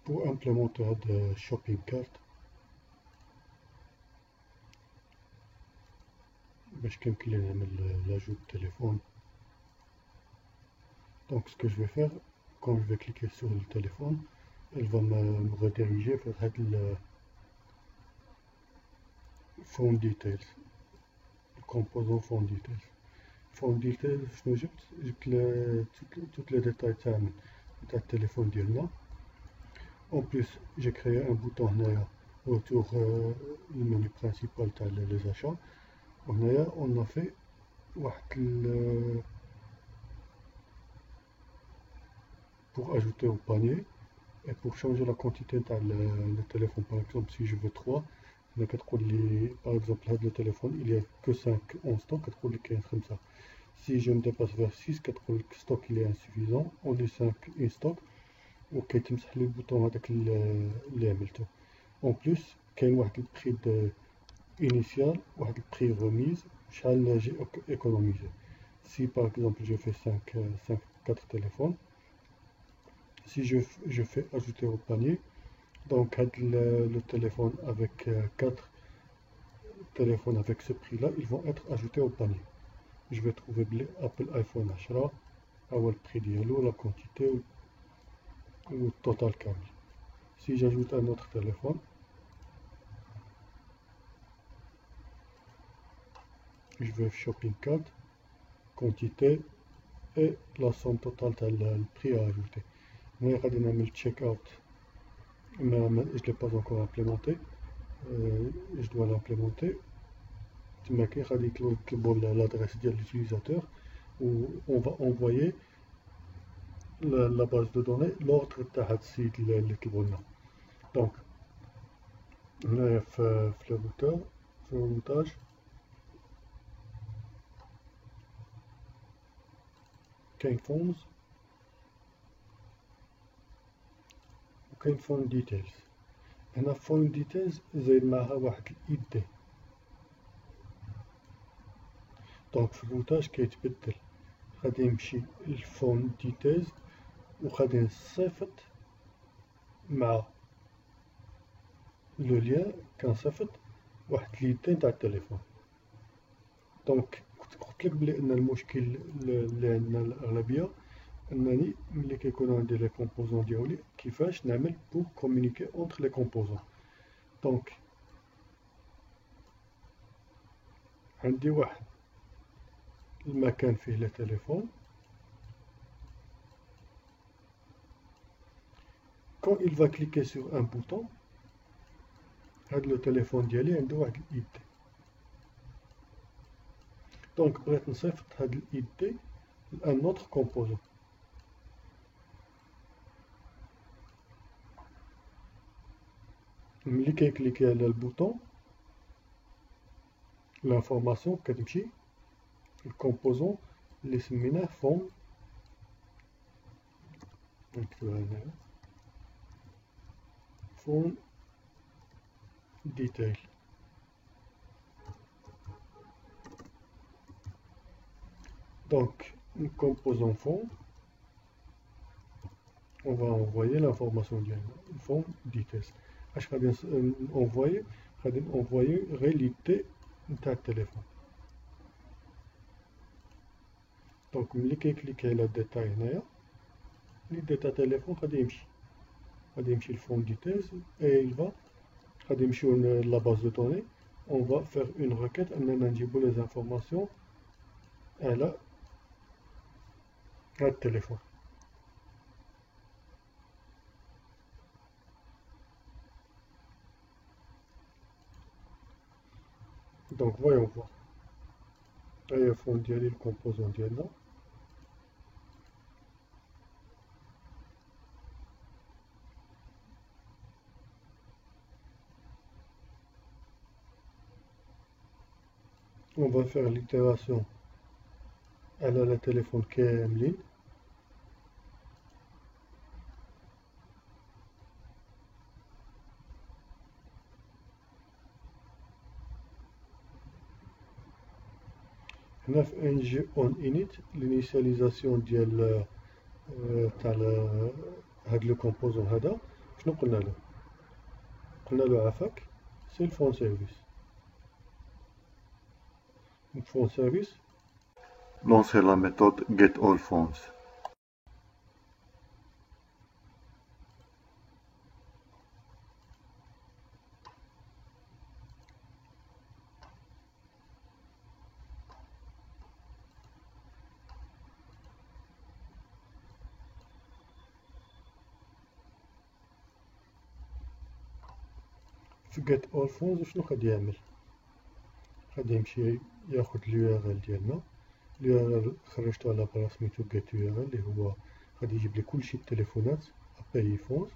Pour implémenter هاد shopping cart باش كيمكن لي نعمل l'ajout de téléphone. Donc ce que je vais faire, quand je vais cliquer sur le téléphone, elle va me rediriger vers le phone details, le composant phone details. Phone details, شنو جبت toutes les détails تاع التليفون ديالنا. En plus, j'ai créé un bouton autour du menu principal les achats. On a fait pour ajouter au panier et pour changer la quantité de le téléphone. Par exemple, si je veux 3, par exemple, le téléphone, il n'y a que 5 en stock, comme ça. Si je me dépasse vers 6, le stock il est insuffisant, on est 5 en stock. Ok, tu me le bouton avec les عملته. En plus, il y a un prix initial, un prix remise, شحال j'ai économisé. Si par exemple je fais 4 téléphones, si je fais ajouter au panier, donc le téléphone avec 4 téléphones avec ce prix-là, ils vont être ajoutés au panier. Je vais trouver Apple iPhone 10, le prix ديالو, la quantité ou total câble. Si j'ajoute un autre téléphone, je vais shopping cart, quantité et la somme totale le prix à ajouter. Mais je vais le check-out, mais je ne l'ai pas encore implémenté. Je dois l'implémenter. Je vais l'adresse de l'utilisateur où on va envoyer la base de données, l'ordre de site donc là في le routage كاين phones وكاين phone details. هنا phone details زايد معها واحد ID. دونك في الروتاج كيتبدل، غادي نمشي للفون ديتيلز وغادي نصيفط مع لو ليان، كنصيفط واحد ليدين تاع التليفون. دونك قلتلك بلي ان المشكل اللي عندنا الاغلبيه انني ملي كيكون عندي لي كومبوزون ديالي كيفاش نعمل بور كومونيكي اونتر لي كومبوزون. دونك عندي واحد المكان فيه لي تليفون. Quand il va cliquer sur un bouton, le téléphone ديالي عنده واحد الإيد. Donc بغيت نصيفط هاد الإيد لأن autre composant. ملي كيكليكي على البوطون l'information كتمشي الكومبوزون اللي سميناه فون. نكتبها هنايا فون detail. Donc, le composant fond, on va envoyer l'information du fond details. Je vais envoyer réalité de téléphone. Donc, je vais cliquer sur le détail. Le détail téléphone, je vais le fond details et il va sur la base de données. On va faire une requête, on va les informations à le téléphone. Donc voyons voir. Là il faut dire le composant diana. On va faire l'itération à la téléphone qui est en ligne. NG on init, l'initialisation de le composant هذا شنو قلنا له؟ قلنا له عافاك سي الفون سيرفيس. الفون سيرفيس Lancer la méthode getAllPhones. في get all phones شنو غادي يعمل؟ غادي يمشي ياخد اليو ار ال ديالنا. اليو ار ال خرجتو على برا سميتو get يو ار ال اللي هو غادي يجيب لي كلشي التليفونات اباي فونز.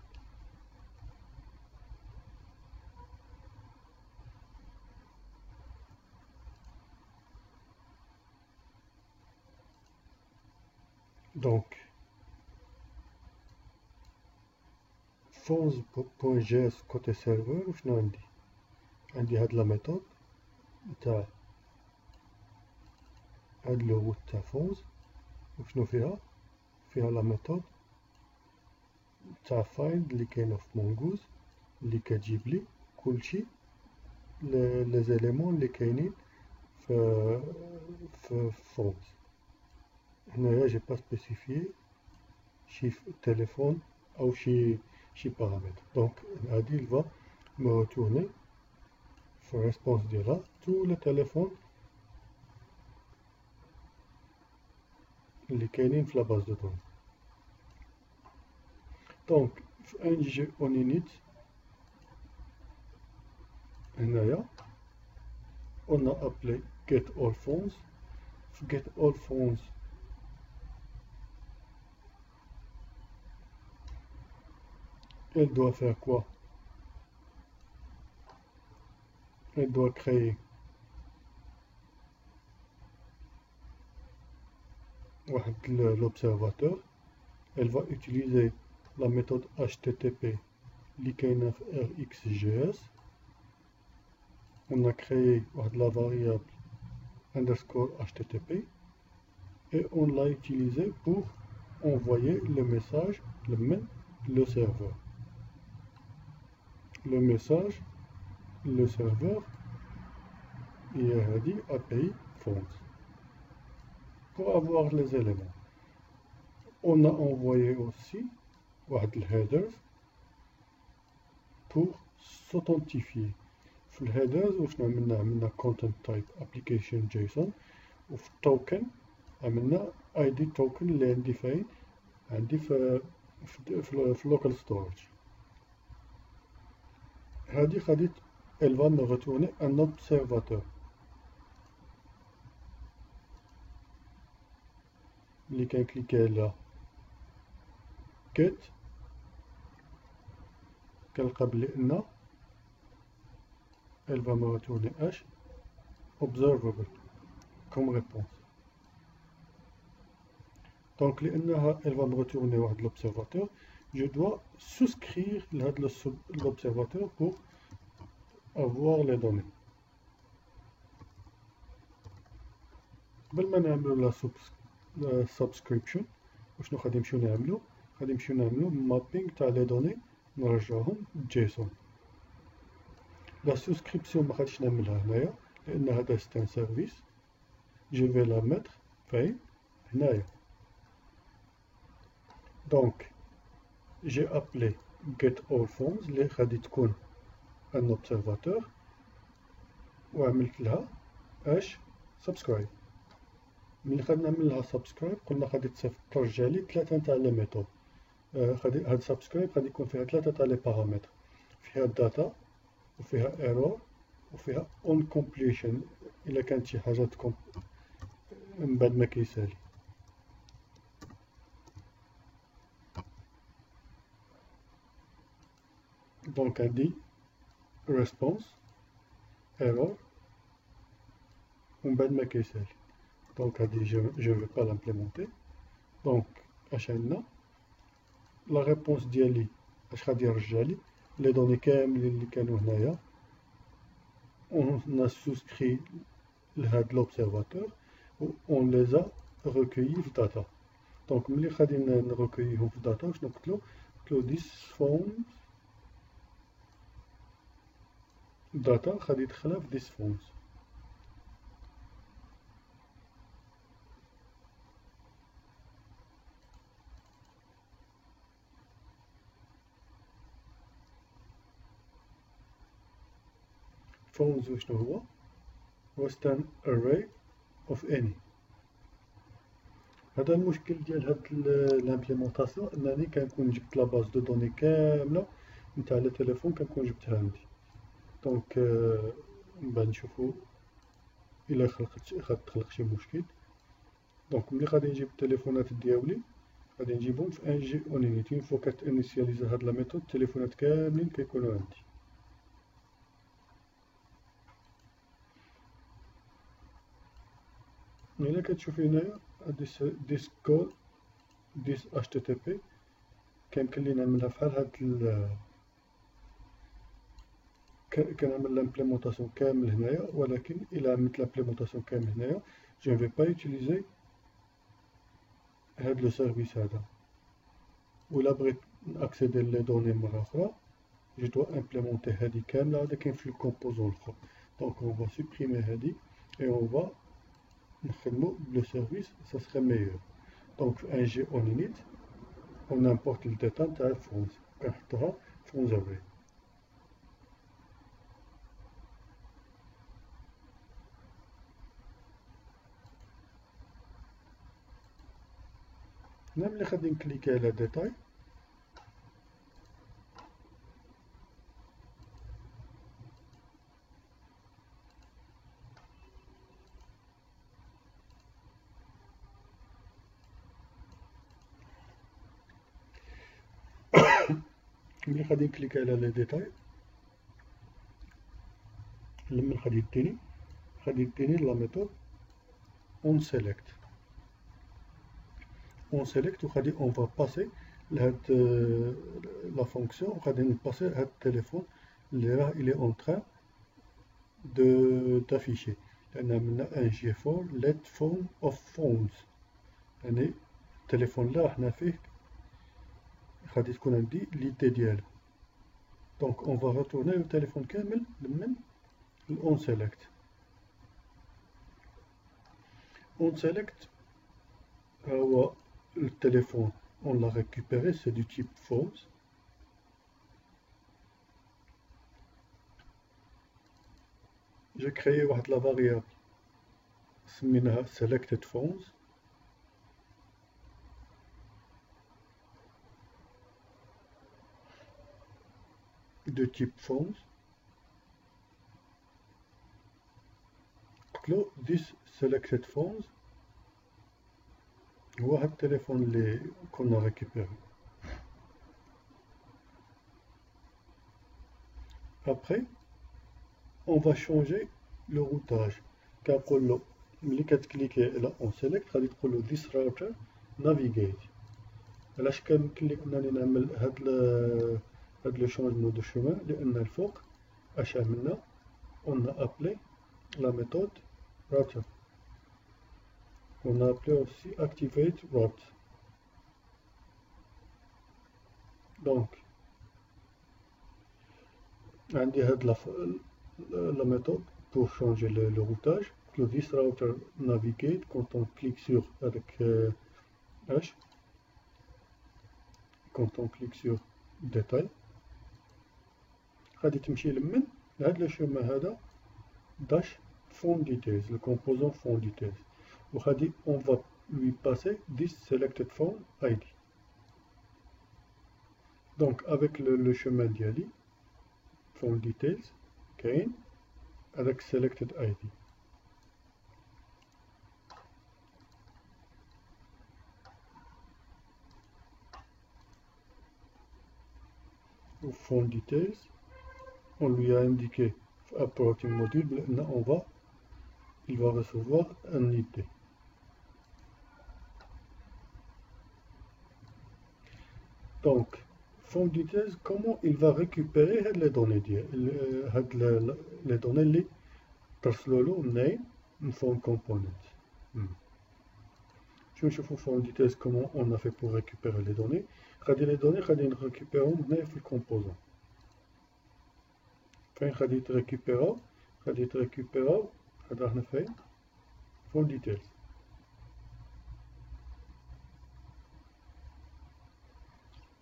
دونك phones.js côté serveur وشنو عندي؟ عندي هاد لا ميثود تاع هاد لو روت تاع phones وشنو فيها؟ فيها لا ميثود تاع find اللي كاينه في مونغوز اللي كتجيب لي كلشي لي زيليمون اللي كاينين في phones. هنايا جي با سبيسيفيي شي تليفون او شي بارامتر. دونك هادي الفا me retourner في الريسبونس ديالها تو لي تيليفون اللي كاينين في لا باز دو دوني. دونك في ان جي اون init هنايا on a appelé get all phones. في get all phones elle doit faire quoi? Elle doit créer l'observateur. Elle va utiliser la méthode HTTP اللي كاينه في RxJS. On a créé la variable underscore HTTP et on l'a utilisé pour envoyer le message le serveur. Le message, le serveur, il a dit API phones. Pour avoir les éléments, on a envoyé aussi les headers pour s'authentifier. في الهيدرز واش عملنا content type application JSON وفي token عملنا ID token اللي عندي فين عندي في local storage. هادي خديت elle va me retourner un observateur اللي كنكليكي على get كنلقى بلي ان elle va me retourner H observable comme réponse. Donc elle va me retourner l'observateur. Je dois souscrire l'observateur pour avoir les données. قبل ما نعملو لا subscription وشنو غادي نمشيو نعملو؟ غادي نمشيو نعملو مابينغ تاع لي دوني نرجعهم جيسون. لا سوسكريبسيون ما غاديش نعملها هنايا لان هذا سي ان سيرفيس. جو في لا ميتر فين هنايا. دونك جي ابلي get all phones اللي غادي تكون ان اوبسيرفاتور وعملت لها اش سبسكرايب. ملي غادي نعمل لها سبسكرايب قلنا غادي ترجع لي ثلاثه تاع لي ميثود. غادي هاد سبسكرايب غادي يكون فيها ثلاثه تاع لي بارامتر، فيها الداتا وفيها ايرور وفيها اون كومبليشن الا كانت شي حاجه من بعد ما كيسالي. دونك عندي ريسبونس ايرور ومن بعد ما كيسالي. دونك هادي جو في با لامبليمونتي. دونك اش عندنا لا ريبونس ديالي اش غادي يرجع لي لي دوني كاملين اللي كانوا هنايا. on a souscrit لهاد l'observateur و on les a recueillis في data. دونك ملي غادي نركوييهم في data شنو قلتلو؟ قلتلو this phone data غادي يدخلها في this phones. phones وشنو هو؟ هو an array of any. هذا المشكل ديال هاد لامبليمونطاسيون، انني كنكون جبت لا باز دو دوني كامله نتاع لي تيليفون كنكون جبتها عندي. دونك من بعد نشوفو الا خلقت شي مشكل. دونك ملي غادي نجيب التليفونات دياولي غادي نجيبهم في ان جي اونينيتي. اون فوا كتانيسياليزا هاد لا ميثود التليفونات كاملين كيكونوا عندي. الا كتشوفي هنايا ديس كود ديس اش تي تي بي كيمكن لي نعملها بحال هاد كنعمل لامبليمونطاسيون كامل هنايا، ولكن الا عملت لامبليمونطاسيون كامل هنايا جو في با يوتيليزي هاد لو سيرفيس هذا. ولا بغيت ناكسيدي لي دوني مره اخرى جو دوا امبليمونتي هادي كامله. هذا كاين في الكومبوزون الاخر. دونك اون فا سوبريمي هادي اي اون فا نخدمو بلو سيرفيس سا سخي ميور. دونك في ان جي اونينيت اون نامبورت الداتا نتاع الفونز كنحطوها فونز اري. هنا ملي غادي نكليكي على ديتاي ملي غادي نكليكي على لي ديتاي لما غادي يديني لا ميثود اون سيليكت. وغادي اون فا باسي لهاد لا فونكسيون وغادي نباسي هاد التليفون اللي راه الي اون تران دافيشي، لان عملنا ان جي فور ليت فون اوف فونز. يعني التليفون اللي رحنا فيه غادي تكون عندي ليدي ديالو. دونك اون فا ريتورني لو تليفون كامل من الاون سيليكت. اون سيليكت هو التليفون on l'a récupéré, c'est du type phones. J'ai créé la variable سميناها selected phones. de type phones. قلتلو this selected phones هو هاد التليفون اللي كنا récupéré. Après on va changer le routage. كنقول له ملي كتكليكي على on select غادي تقول له this router navigate. علاش كيمكن لي انني نعمل هاد لو شونجمون دو شومان؟ لان الفوق اش عملنا on a appelé la méthode router. On a appelé aussi activate route. Donc عندي هاد la méthode pour changer le routage. Le this router navigate quand on clique sur avec H, quand on clique sur détail غادي تمشي لمن لهاد لو شومان هذا dash font details, le composant font details. وغادي on va lui passer this selected phone ID. Donc avec le chemin ديالي font details كاين avec selected ID. Au fond details on lui a indiqué approaching module maintenant il va recevoir un ID. Donc fond details comment il va récupérer les données les données اللي ترسلوا له name phone component. Je vais vous faire comment on a fait pour récupérer les données. Les données, on récupère dans le composant. فين غادي يتريكيبيراو؟ غادي يتريكيبيراو هذا هنا فين؟ فون ديتيلز.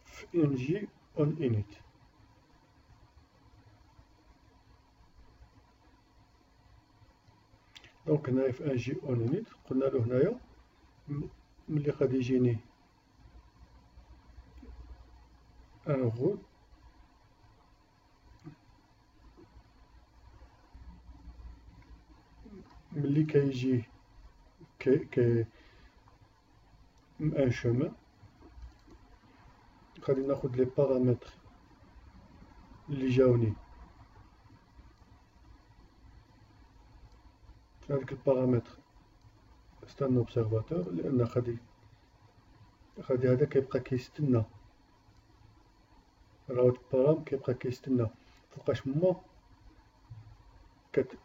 في ان جي اون انيت. دونك هنايا في ان جي اون انيت قلنا له هنايا ملي غادي يجيني ان غود ملي كيجي كي ان شومان غادي ناخد لي بارامتر اللي جاوني هذاك البارامتر سي ان اوبسيرفاتور لان غادي هذا كيبقى كيستنى راوت بارام كيبقى كيستنى فوقاش ما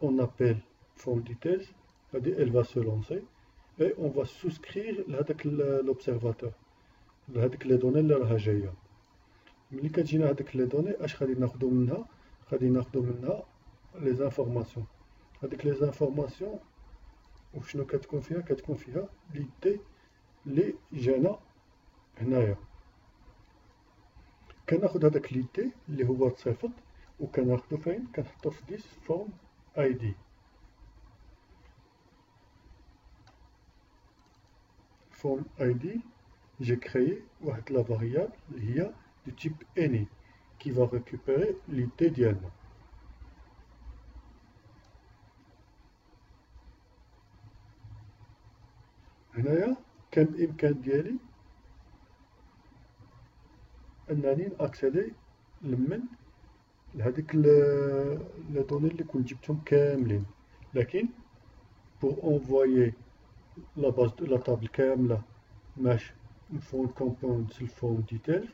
اون ابيل فون ديتيلز غادي elle va se lancer et on va souscrire لهذاك l'observateur لهذيك لي دوني اللي راها جايه. ملي كتجينا هذيك لي دوني اش غادي ناخدو منها؟ غادي ناخدو منها لي زانفورماسيون. هذيك لي زانفورماسيون وشنو كتكون فيها؟ كتكون فيها ليدي اللي جانا هنايا. كناخد هذاك ليدي اللي هو تصيفط وكناخدو فين؟ كنحطو في ديس فورم اي دي. فورم اي دي j'ai créé واحد لا فاريابل اللي هي du type any qui va récupérer l'id ديالنا. هنايا كان بإمكان ديالي أنني نأكسيدي لمن لهاديك لي دوني اللي كنت جبتهم كاملين، لكن pour envoyer la base de la table كاملة ماش فون كومبوندز الفون ديتيل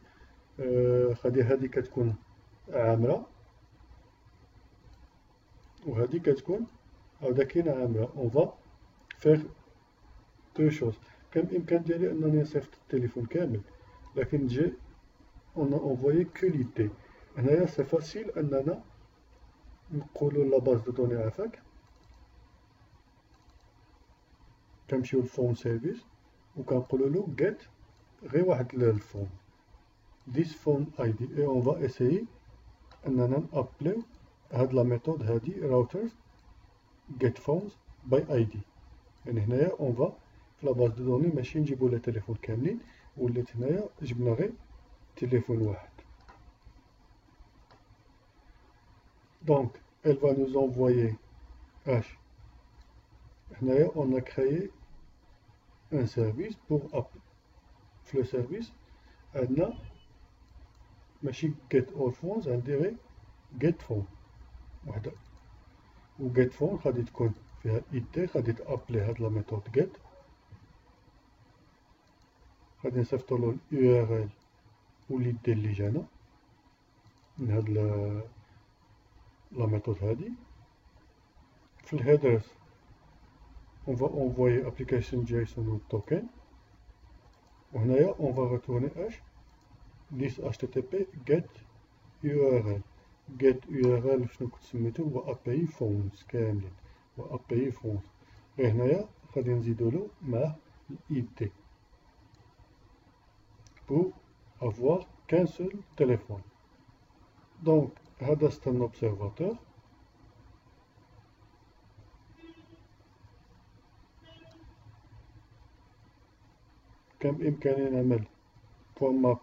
غادي هادي كتكون عامرة وهادي كتكون عاودا كاينة عامرة. اون فا فيغ دو شوز. كان بإمكان ديالي أنني نصيفط التليفون كامل، لكن جي اون انفويي كو ليدي. هنايا سي فاسيل أننا نقولو لا باز دو دوني عافاك كنمشيو للفون سيرفيس وكنقولولو get غير واحد الفون this phone ID et on va essayer أننا نابليو هاد لا ميثود هادي routers get phones by ID. يعني هنايا on va في لا باز دو دوني ماشي نجيبو لي تليفون كاملين، ولات هنايا جبنا غير تليفون واحد. donc elle va nous envoyer H. هنايا on a créé un service pour appeler. في لو سيرفيس عندنا ماشي get all phones، عندي غير get phone وحده، و get phone غادي تكون فيها id غادي تابلي هاد لا ميثود get. غادي نصيفطولو ال URL و l'id اللي جانا من هاد لا ميثود هادي. في الهيدرز on va envoyer application JSON و token، وهنايا on va retourner h this http get URL. get URL شنو كنت سميتو هو API phones كاملين، هو API phones. غير هنايا غادي نزيدولو معاه id pour avoir qu'un seul téléphone. donc هذا c'est un observateur. كان بإمكاني نعمل point map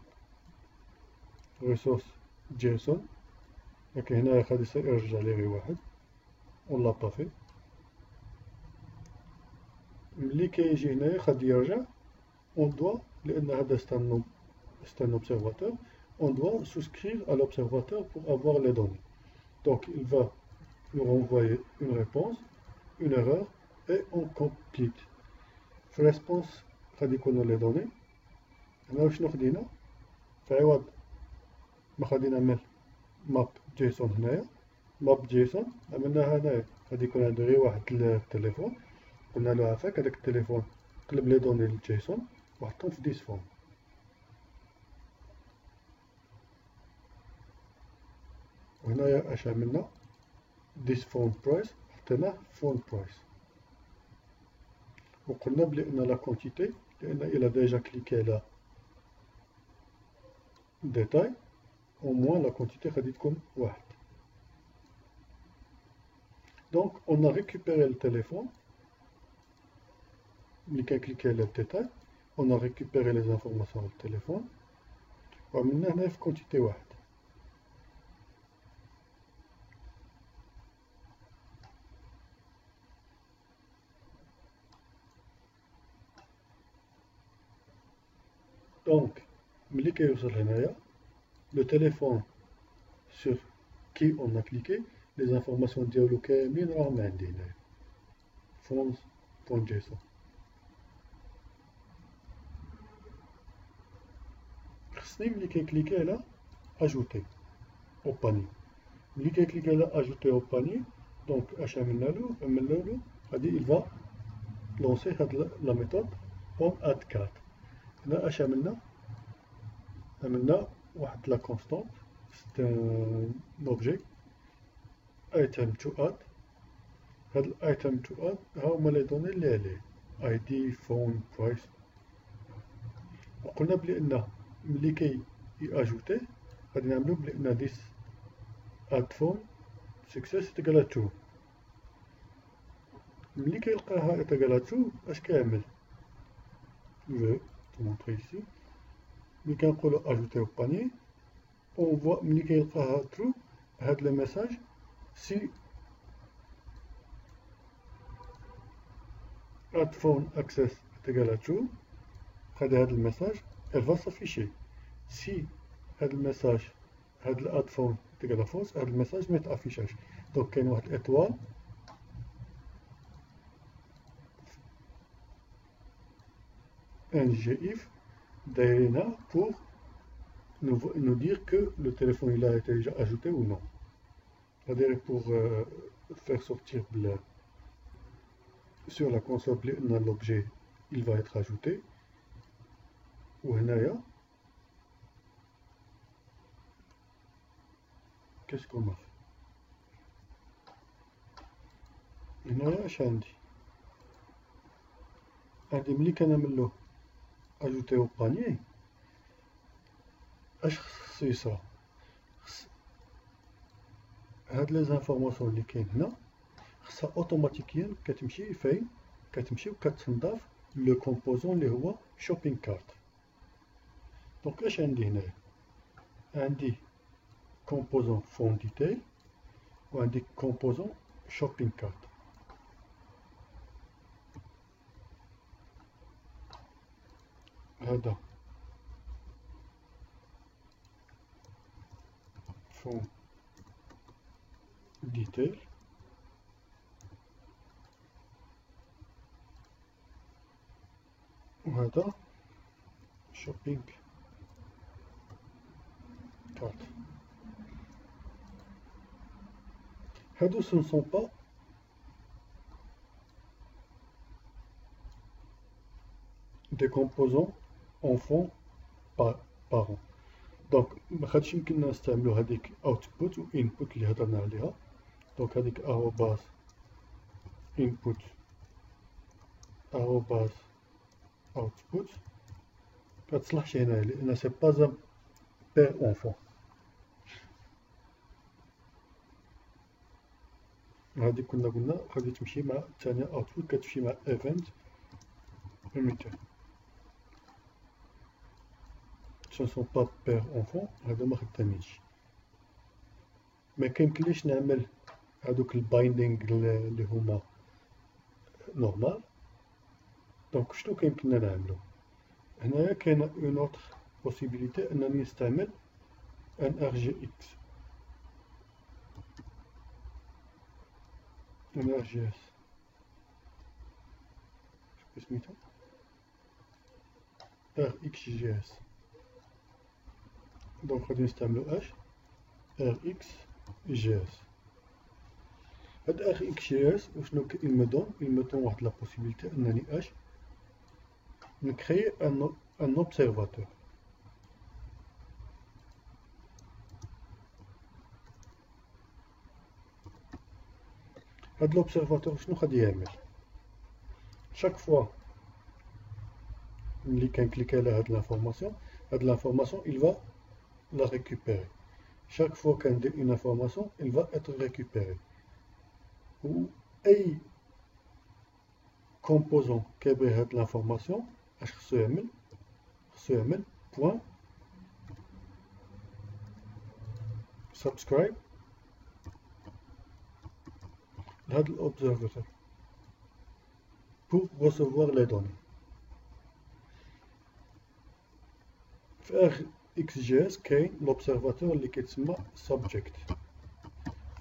resource JSON، لكن هنا غادي يرجع لي غير واحد اون لا با في. ملي كيجي هنايا غادي يرجع اون دوا لأن هذا c'est un observateur on doit souscrire à l'observateur pour avoir les données. donc il va nous renvoyer une réponse, une erreur et on complete. في الريسبونس غادي يكونوا لي دوني. هنا شنو خدينا؟ في عوض ما غادي نعمل ماب جيسون هنايا ماب جيسون عملناها هنايا غادي يكون عندي غير واحد التليفون، قلنا له عافاك هذاك التليفون قلب لي دوني للجيسون وحطهم في ديس فون. وهنايا اش عملنا؟ this phone price حطيناه phone price وقلنا بلي ان لا كونتيتي لان الى ديجا كليكي على détail au moins la quantité غادي تكون واحد. Donc on a récupéré le téléphone, ملي كنكليكي على détail on a récupéré les informations du téléphone وعملنا هنا في quantité واحد. Donc ملي كيوصل هنايا le téléphone sur qui on a cliqué les informations ديالو كاملين راهم عندي هنايا phones.json. خصني ملي كيكليكي على اجوتي او باني ملي كيكليكي على اجوتي او باني دونك اش عملنا له غادي il va lancer هاد لا ميثود اون اد كارت. هنا اش عملنا واحد لا كونستانت سي ان اوبجي item to add. هاد الايتم تو اد ها هما لي دوني اللي عليه اي دي فون برايس. وقلنا بلي ان ملي كي اجوتي غادي نعملو بلي ان ديس اد فون سكسيس تقال تو. ملي كيلقاها تقال تو اش كيعمل جو مونطري ايسي ملي كنقولو اجوتي او باني اون فوا ملي كيلقاها ترو هاد لو ميساج سي add phone access égale à true هذا المساج elle va s'afficher. Si هذا المساج هذا add phone égale à false هذا المساج ما يتافيشاش. دونك كاين واحد الاطوال ان جي اف دايرينها pour nous dire que le téléphone il a été déjà ajouté ou non. C'est-à-dire pour faire sortir sur la console l'objet il va être ajouté. وهنايا qu'est-ce qu'on a fait هنايا اش عندي ملي كنعملو اجوتي او بانيي اش خصو يصرا هاد لي زانفورماسيون اللي كاين هنا خصها اوتوماتيكيا كتمشي فين كتمشي وكتنضاف لو كومبوزون اللي هو شوبينغ كارت. دونك اش عندي هنايا عندي كومبوزون فون ديتيل وعندي كومبوزون شوبينغ كارت. هذا فون ديتيل وهذا شوبينغ كارت. هادو ce ne sont pas des composants en fond parents. دونك مخاطش يمكننا نستعملو هذيك اوتبوت و انبوت اللي هضرنا عليها. دونك هذيك arrobas input arrobas output كتصلحش هنا لان سي با ان بير اونفون. هادي كنا قلنا غادي تمشي مع الثانية اوتبوت كتمشي مع event emitter. ce ne sont pas père enfant هذا ما خدامينش. ما كيمكنليش نعمل هادوك البايندينغ اللي هما نورمال. دونك شنو كيمكننا نعملو هنايا كاينه اون اوتر بوسيبيليتي انني نستعمل ان ار جي اكس ان ار جي اس شوف سميتو ار اكس جي اس. دونك غادي نستعملو اش ار اكس جي اس. هاد ار اكس جي اس وشنو il me donne واحد لا بوسيبيليتي انني اش نكري ان اوبسيرفاتور. هاد l'observateur شنو غادي يعمل chaque fois اللي كنكليكي على هاد l'information il va la récupérer chaque fois كندير une information il va être récupéré ou أي composant كيبغي هاد l'information اش خصو يعمل point subscribe لهاد l'observateur pour recevoir les données. في XGS كاين l'observateur اللي كيتسمى subject.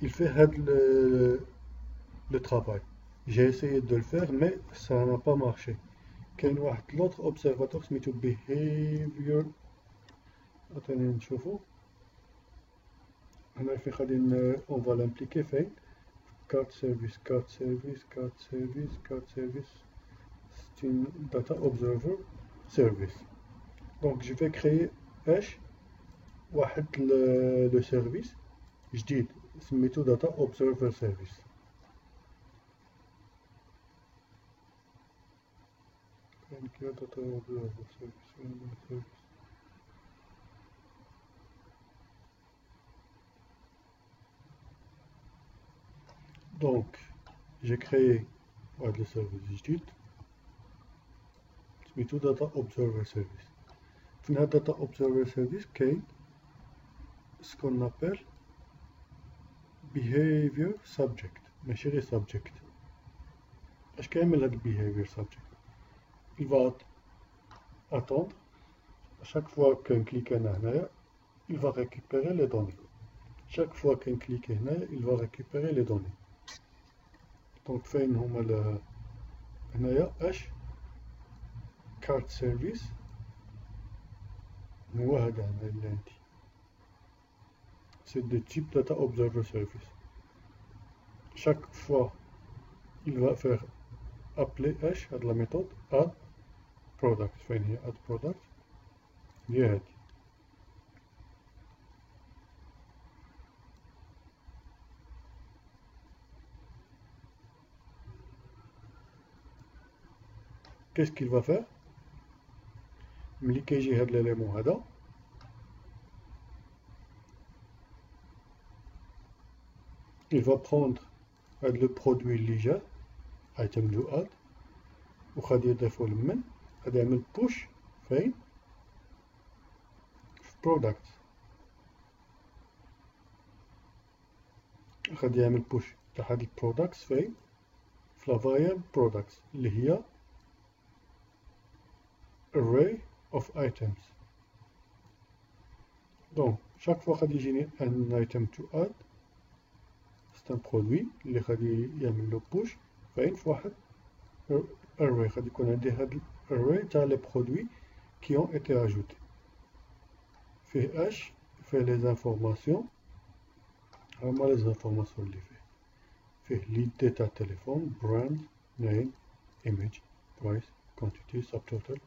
Il fait le travail. J'ai essayé de le faire mais ça n'a pas marché. كاين واحد l'autre observateur سميتو behavior. عطيني نشوفو. هنا في غادي on va l'impliquer فين card service. C'est une data observer service. Donc je vais créer واحد le service جديد سميتو data observer service. data observer service. Donc j'ai créé le service جديد سميتو data observer service. في هاد data observer service كاين ce qu'on appelle behavior subject ماشي غير subject. اش كيعمل هاد behavior subject il va attendre à chaque fois qu'un clique هنايا il va récupérer les données. Chaque fois qu'un clique هنايا il va récupérer les données. Donc فين هما هنايا اش card service هو هذا هنا اللي عندي. C'est de type data observer service. Chaque fois il va faire appeler la méthode add product. فين هي add product هي هذه. Qu'est-ce qu'il va faire ملي كيجي هاد l'élément هذا il va prendre le produit اللي جا item to add وغادي يضيفو لمن غادي يعمل push فين في product. غادي يعمل push تاع هاد products فين في la variable products اللي هي array of items. Donc chaque fois غادي يجيني un item to add c'est un produit اللي غادي يعمل له push فين في واحد array. غادي يكون عندي هاد array تاع les produits qui ont été ajoutés. فيه fait les informations. هما les informations اللي فيه l'idée تاع التليفون brand name image price quantity subtotal.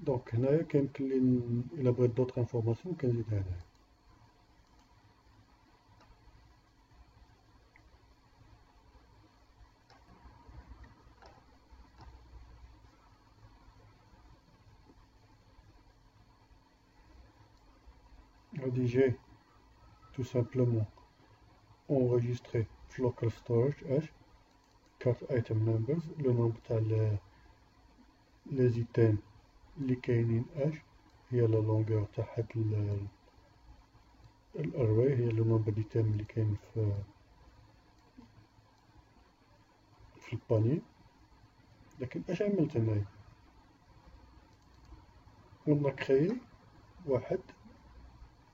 Donc هنايا كيمكن لي إلا بغيت d'autres informations كنزيدها هنايا. غادي جاي tout simplement enregistrer local storage cart item numbers le nombre تاع les items اللي كاينين هي لا لونغور تاع هاد الاري هي لو نومبر ديتام اللي كاين في الباني. لكن اش عملت هنايا قلنا كريي واحد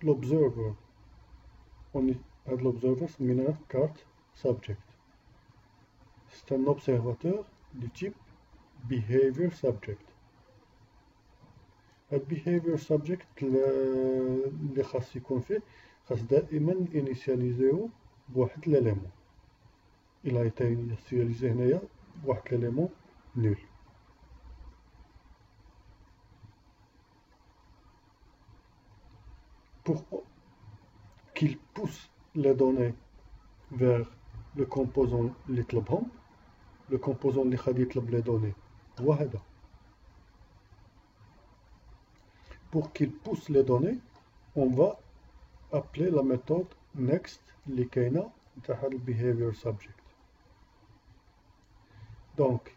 l'observer. هاد l'observer سميناه cart subject. C'est un observateur du type behavior subject. هاد behavior subject اللي خاص يكون فيه خاص دائما initialiser بواحد l'élément. il a été initialisé هنايا بواحد l'élément nul. Pour qu'il pousse les données vers le composant اللي طلبهم le composant اللي غادي يطلب les données هو هذا. Pour qu'il pousse les données, on va appeler la méthode next اللي كاينه نتاع هذا behavior subject. Donc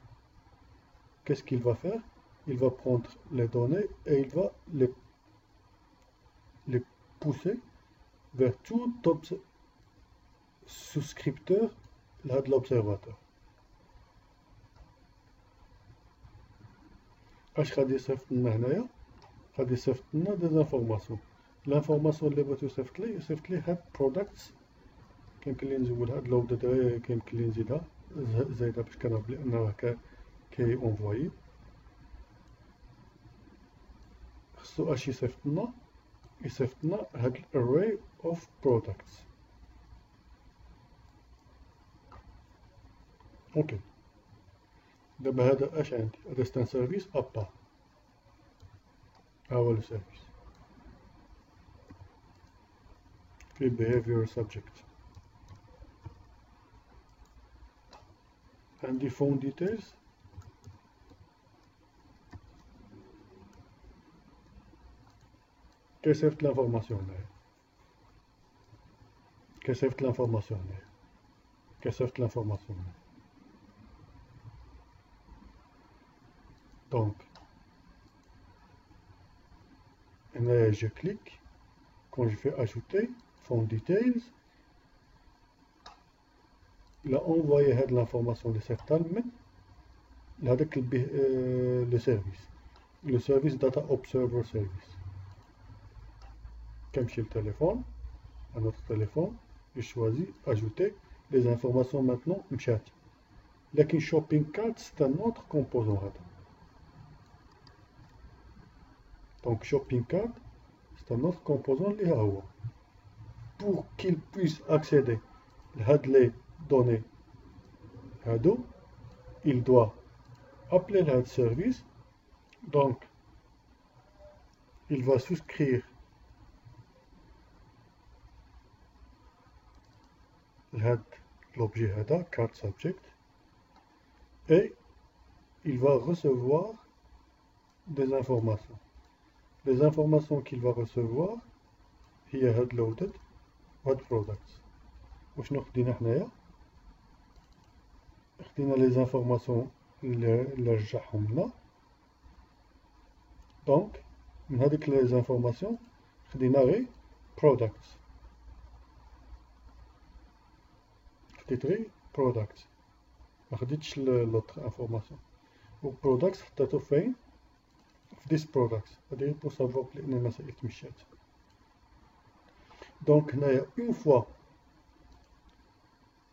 qu'est-ce qu'il va faire? Il va prendre les données et il va les pousser vers tout souscripteur de l'observateur. اش غادي يصيفط لنا هنايا؟ غادي يصيفط لنا دي زانفورماسيون. لانفورماسيون اللي بغيتو يصيفط لي هاد برودكتس كيمكن لي نزول هاد لودد غير كيمكن لي نزيدها زايده باش كنعرف بلي راه كي اونفويي. خصو اش يصيفط لنا؟ يصيفط لنا هاد الاري اوف برودكتس. اوكي دابا هذا اش عندي؟ هذا ستان سيرفيس ابا، ها هو لو سيرفيس في behavior subject. عندي phone details كيصيفط لانفورماسيون هنايا، كيصيفط لانفورماسيون هنايا، كيصيفط لانفورماسيون هنايا. Donc, je clique, quand je fais ajouter, font details, il a envoyé l'information de cette talme, avec le service Data Observer Service. Comme chez le téléphone, à notre téléphone, je choisis ajouter les informations maintenant, chat. Le shopping cart, c'est un autre composant. Donc, shopping cart, c'est un autre composant lié à eux. Pour qu'il puisse accéder à les données, il doit appeler le service. Donc, il va souscrire l'objet cart subject et il va recevoir des informations. Les informations qu'il va recevoir هي هاد loaded هاد products. وشنو خدينا حنايا؟ خدينا les informations اللي رجعهم لنا. دونك من هاديك les informations خدينا غير products. خديت غير products ما خديتش l'autre information. و products حطيتو فين؟ في this products. هادي pour savoir بلي المسائل تمشات. Donc هنايا une fois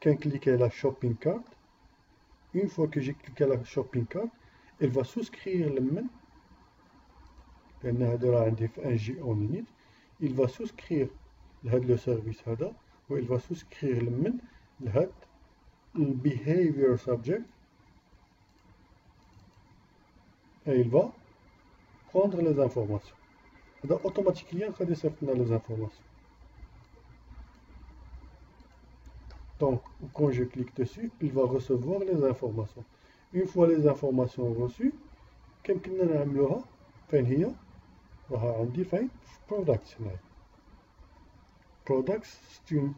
كنكليكي على shopping cart, une fois que j'ai cliqué على shopping cart, elle va souscrire لمن لأن هذا راه عندي في 1 جي اون مينيت. il va souscrire لهاد لو سيرفيس هذا و il va souscrire لمن لهاد behavior subject et il va prendre les informations. هذا automatiquement غادي يصيفط لنا les informations. Donc, quand je clique dessus, il va recevoir les informations. Une fois les informations reçues, كيمكننا نعملوها فين هي؟ راها عندي فين؟ في products هنايا. products c'est une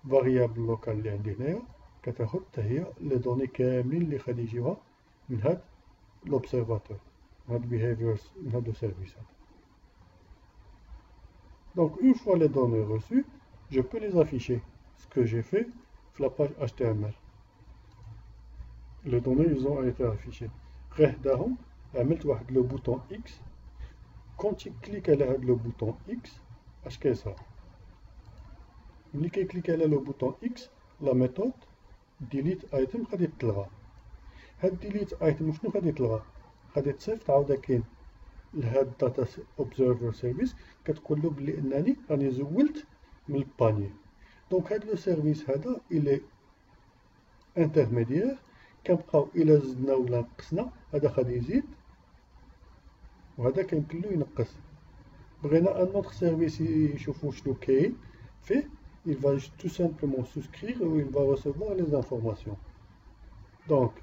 variable locale اللي عندي هنايا كتاخد حتى هي لي دوني كاملين اللي غادي يجيوها من هاد l'observateur من هاد behaviors من هاد السيرفيس هذا. Donc une fois les données reçues, je peux les afficher. Ce que j'ai fait la page HTML. Les données ils ont été affichées. Rehdaهم عملت واحد le bouton X. Quand tu cliques على هاد le bouton X, اش كيصرا؟ ملي كيكليك على le bouton X, la méthode delete item غادي تلغى. هاد delete item شنو غادي تلغى؟ غادي تصيفط عاوداكين لهاد data observer service كتقول له بلي انني راني زولت من الباني. دونك هاد لو سيرفيس هذا إلي انترميديير كنبقاو إلا زدنا ولا نقصنا هذا غادي يزيد وهذا كيمكن له ينقص. بغينا ان نوتر سيرفيس يشوفو شنو كاين فيه il va tout simplement souscrire ou il va recevoir les informations. Donc,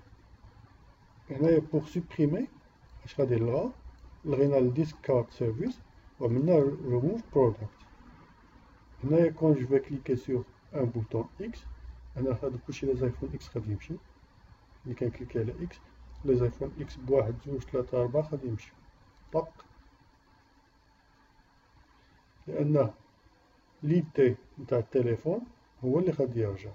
pour supprimer, je vais dire là, le discard service, on va maintenant remove product. Maintenant, quand je vais cliquer sur un bouton X, on va coucher les iPhone X غادي يمشي. اللي كنكليكي على X, les iPhone X بواحد جوج ثلاثة أربعة غادي يمشي. طق. لأن ليدي نتاع التليفون هو اللي غادي يرجع.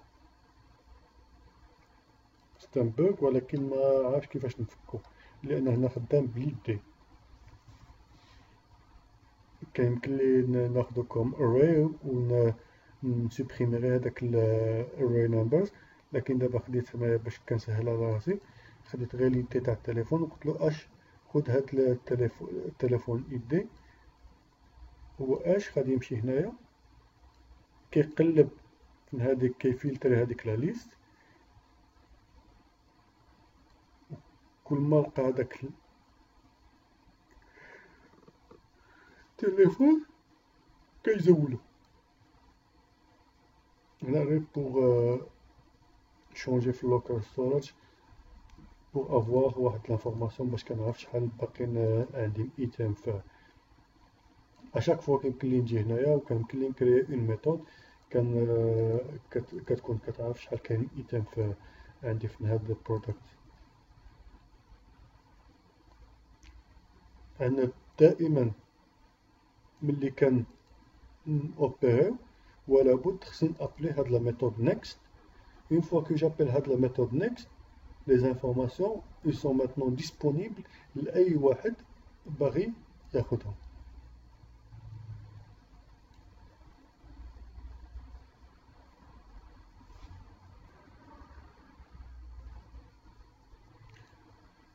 ستان بوغ ولكن ما عرفتش كيفاش نفكو، لأن هنا خدام بليدي. كيمكن لي ناخدو كوم array و نسوبريمي هداك array numbers، لكن دابا خديت هنايا باش كنسهل على راسي، خديت غير ليدي تاع التليفون وقلتلو اش خد هاد التليفون ايدي، هو اش غادي يمشي هنايا كيقلب في هاديك كيفلتر هاديك لا ليست، كل ما لقى هداك التليفون كيزولو. هنا غير بوغ changer في اللوكال ستوريج pour avoir واحد l'information باش كنعرف شحال باقيين عندي ايتام فيه. اشاك فوا كيمكن لي نجي هنايا وكيمكن لي نكري اون ميثود كتكون كتعرف شحال كاين ايتام في عندي في هاد البرودكت. انا دائما ملي كان اوبيري ولا بد خصني ابلي هاد لا ميثود next. Une fois que j'appelle la méthode next, les informations ils sont maintenant disponibles لأي واحد باغي ياخدهم.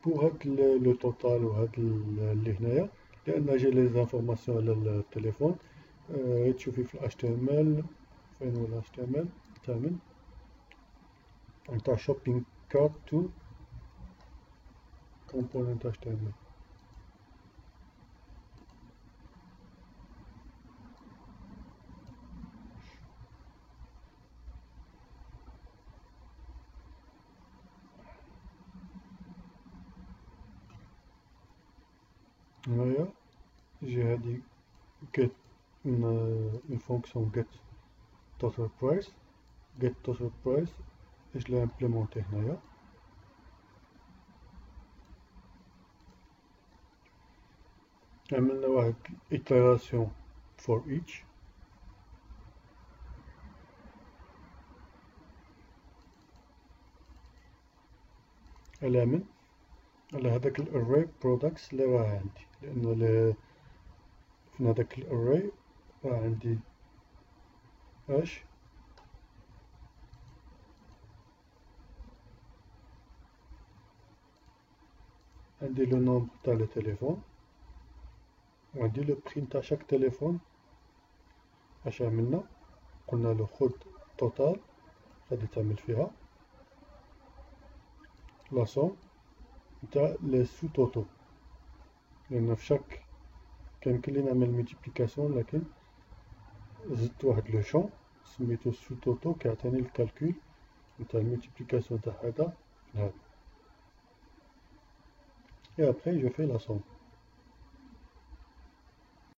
pour هاد لو توتال وهاد اللي هنايا، لأن جا لي انفورماسيون على التليفون تشوفي في ال HTML. فين هو ال HTML الثامن نتاع shopping cart to component HTML. هنايا جي هادي get une fonction get total price. get total price اش لا امبليمونتي هنايا. عملنا واحد iteration for each. على من على هذاك الاري products اللي راه عندي، لأنه في هذاك الاري راه عندي اش عندي لو نومبر تاع لو تليفون وعندي لو بري تاع شاك تليفون. اش عملنا؟ قلنا له خد توتال غادي تعمل فيها لا سوم نتاع لي سو توتو، لأن في شاك كيمكن لي نعمل ملتيبليكاسيون، لكن زدت واحد لو شون سميتو سو توتو كيعطيني الكالكول نتاع الملتيبليكاسيون تاع هذا هذا. Et après je fais la somme.